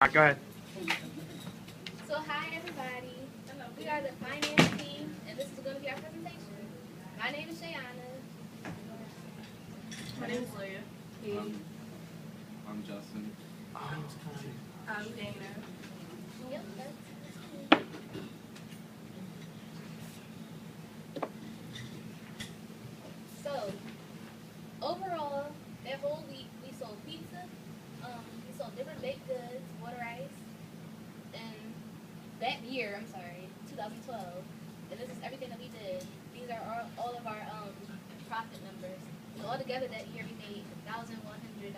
All right, go ahead. So hi everybody. We are the finance team, and this is going to be our presentation. My name is Shayana. My name is Leah. I'm Justin. I'm Dana. Yep, that's me. So overall, that whole week we sold pizza. We sold different baked goods, water ice, and that year, 2012. And this is everything that we did. These are all of our profit numbers. So altogether that year we made $1,100.50.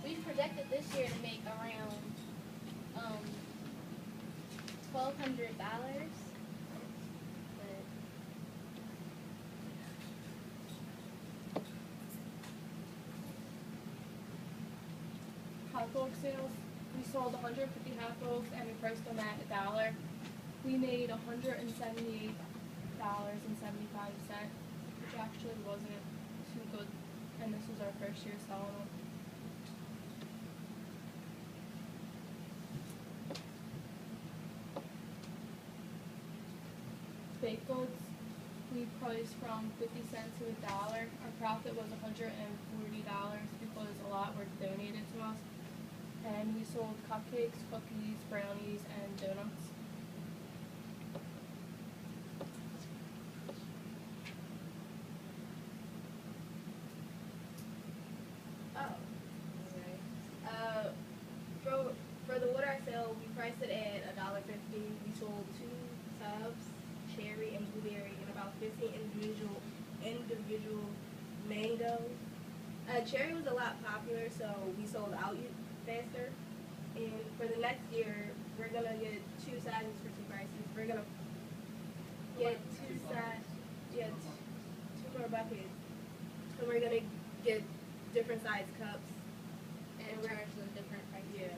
We projected this year to make around $1,200. Hot dog sales. We sold 150 hot dogs and we priced them at $1. We made $178.75, which actually wasn't too good, and this was our first year selling them. Baked goods, we priced from 50 cents to $1. Our profit was $140 because a lot were donated to us. And we sold cupcakes, cookies, brownies, and donuts. For the water ice sale, we priced it at $1.50. We sold 2 tubs, cherry and blueberry, and about 15 individual mango. Cherry was a lot popular, so we sold out faster. And for the next year, we're gonna get 2 sizes for 2 prices. We're gonna get 2 more buckets, and we're gonna get different size cups. And we're actually different prices. Yeah.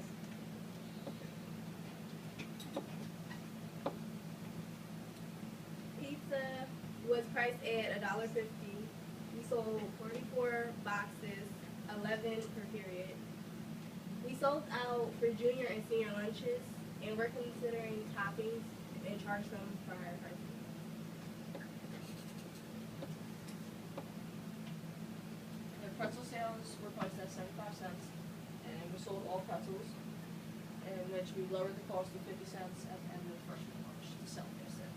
Pizza was priced at $1.50. We sold 44 boxes, 11 per period. We sold out for junior and senior lunches, and we're considering toppings and charge them for higher prices. The pretzel sales were priced at 75 cents, and we sold all pretzels, in which we lowered the cost to 50 cents at the end of the first week of March to sell them instead.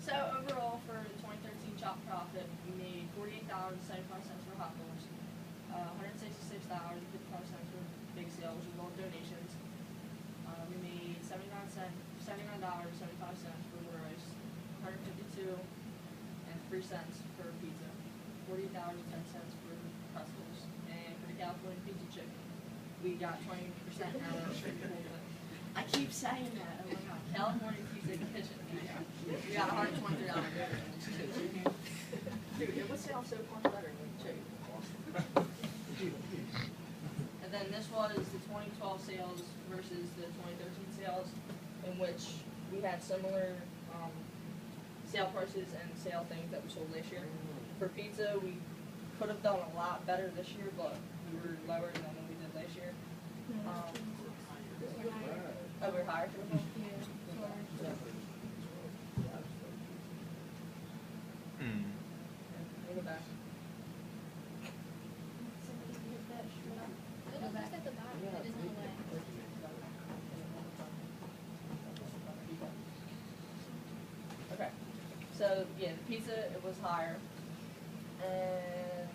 So overall, for the 2013 chop profit, we made $48.75 for hot dogs, $166.55 for big sale, which was all donations. We made $79.75 for water ice, $152 and 3 cents for pizza, $40.10 for pretzels, and for the California pizza chicken, we got 20% now. I keep saying that. Oh my God, California pizza kitchen. We got $123. Dude, it would sound so much better than chicken. And then this was the 2012 sales versus the 2013 sales, in which we had similar sale prices and sale things that we sold this year. For pizza, we could have done a lot better this year, but we were lower than what we did last year. Oh, we're higher for the whole? Yeah. Go back. It was just at the bottom. It is on the way. Okay. So yeah, the pizza, it was higher, and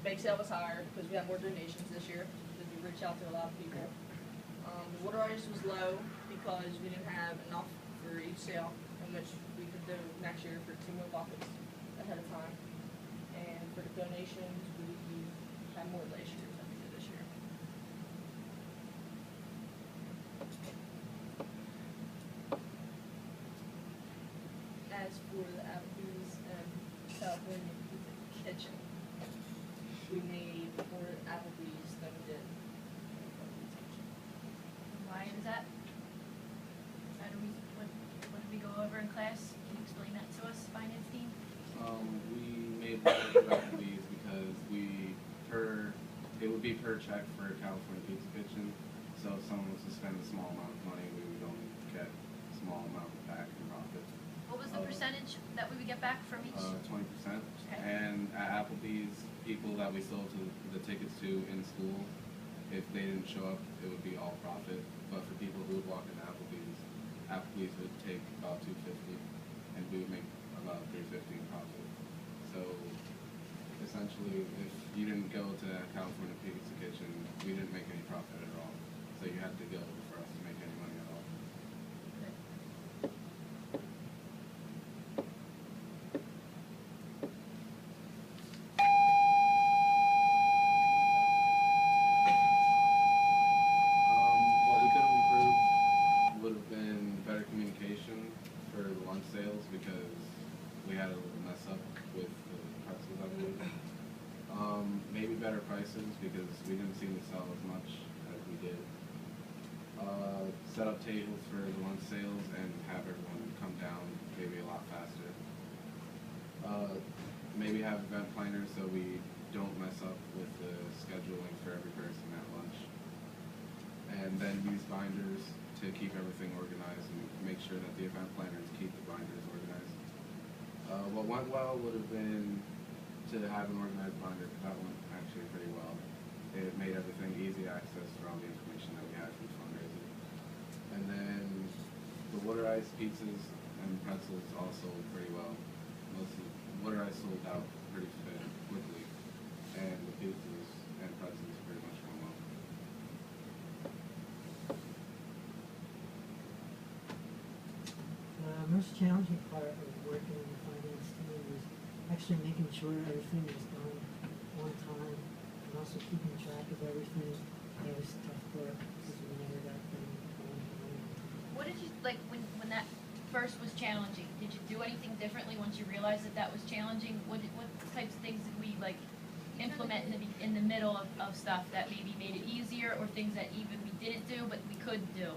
bake sale was higher because we had more donations this year. Because we reached out to a lot of people. The water ice was low because we didn't have enough for each sale, in which we could do next year for 2 more buckets ahead of time. And for the donations, we had more last year than we did this year. As for the Applebee's and California Pizza Kitchen, we made more Applebee's than we did. Why is that? What did we go over class? Can you explain that to us, finance team? We made one for Applebee's because it would be per check for California Pizza Kitchen. So if someone was to spend a small amount of money, we would only get a small amount back in profit. What was the percentage that we would get back from each? 20%. Okay. And at Applebee's, people that we sold the tickets to in school, if they didn't show up, it would be all profit. But for people who would walk into Applebee's would take about $250, and we would make about $350 in profit. So essentially, if you didn't go to California Pizza Kitchen, we didn't make any profit at all. So you had to go for us to make any money at all. What we could have improved would have been better communication for the lunch sales because we had a little mess up with the pretzels, I believe. Maybe better prices because we didn't seem to sell as much as we did. Set up tables for the lunch sales and have everyone come down maybe a lot faster. Maybe have event planners so we don't mess up with the scheduling for every person at lunch. And then use binders to keep everything organized and make sure that the event planners keep the binders organized. What went well would have been to have an organized binder because that went actually pretty well. It made everything easy access for all the information that we had from Fundraiser. And then the water ice pizzas and pretzels all sold pretty well. Most of water ice sold out pretty quickly, and the pizzas and pretzels pretty much went well. Most challenging part of working in the finance team was actually making sure everything was done on time and also keeping track of everything. That was tough work because we never got them going. What did you, like, when that first was challenging, did you do anything differently once you realized that that was challenging? What types of things did we, like, implement in the middle of stuff that maybe made it easier, or things that even we didn't do but we could do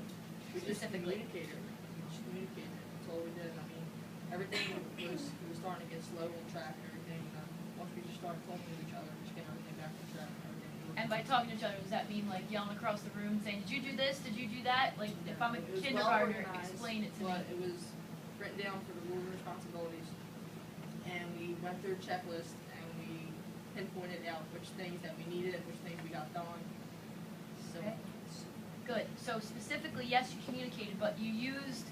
specifically? We just communicated. That's all we did. I mean, everything was starting to get slow on track and everything. Once we just started talking to each other, just getting everything back on track. And by talking to each other, does that mean like yelling across the room saying, "Did you do this? Did you do that?" Like, if I'm a It was kindergartner, well organized, explain it to me. but it was written down for the rules and responsibilities, and we went through a checklist and we pinpointed out which things that we needed, which things we got done. So, Okay. Good. So specifically, yes, you communicated, but you used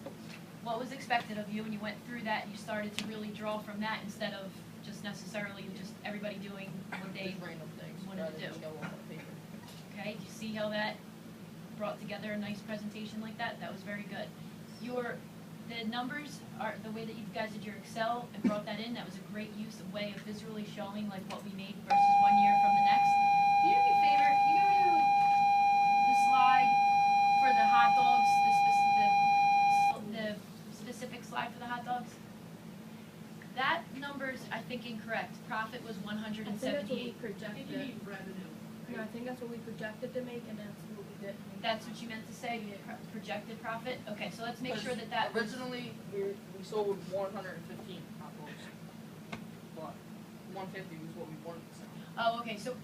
what was expected of you, and you went through that, and you started to really draw from that instead of just necessarily just everybody doing what they just random things wanted rather to than do. go off on paper. Okay, do you see how that brought together a nice presentation like that? That was very good. The numbers are the way that you guys did your Excel and brought that in. That was a great way of visually showing like what we made versus one year from the next. Can you do me a favor? Can you go to the slide for the hot dogs, the specific slide for the hot dogs? That number's, I think, incorrect. Profit was I think that's what we 178. projected. revenue. No, I think that's what we projected to make, and that's what we did. That's what you meant to say, projected profit? Okay, so let's make sure that was. Originally, we sold 115 hot dogs, but 150 was what we wanted to sell. Oh, okay, so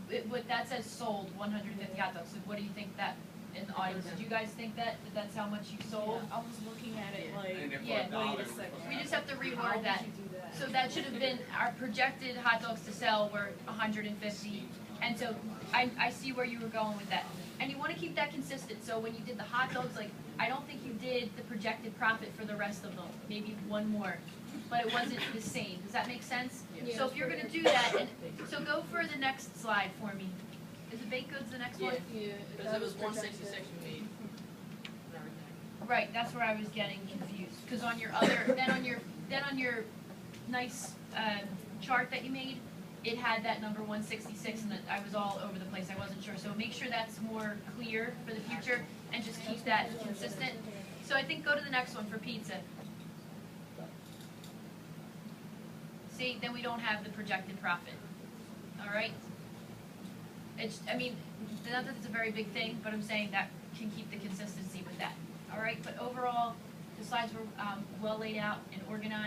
that says sold 150 hot dogs, so what do you think that, in the audience, did you guys think that's how much you sold? I was looking at it And if Yeah. $1 wait a second. We just have to How reword did that. you do that? So that should have been, our projected hot dogs to sell were 150, and so I see where you were going with that. And you wanna keep that consistent, so when you did the hot dogs, like, I don't think you did the projected profit for the rest of them, maybe one more, but it wasn't the same, does that make sense? Yeah. So if you're gonna do that, and, so go for the next slide for me. Is it baked goods the next one? Yeah, Because that it was projected. 166 we made and everything. Right, that's where I was getting confused, cause on your other, then on your nice, chart that you made, it had that number 166, and I was all over the place, I wasn't sure, so make sure that's more clear for the future, and just keep that consistent. So I think go to the next one for pizza. See, then we don't have the projected profit, alright? It's, I mean, not that it's a very big thing, but I'm saying that can keep the consistency with that, alright? But overall, The slides were well laid out and organized.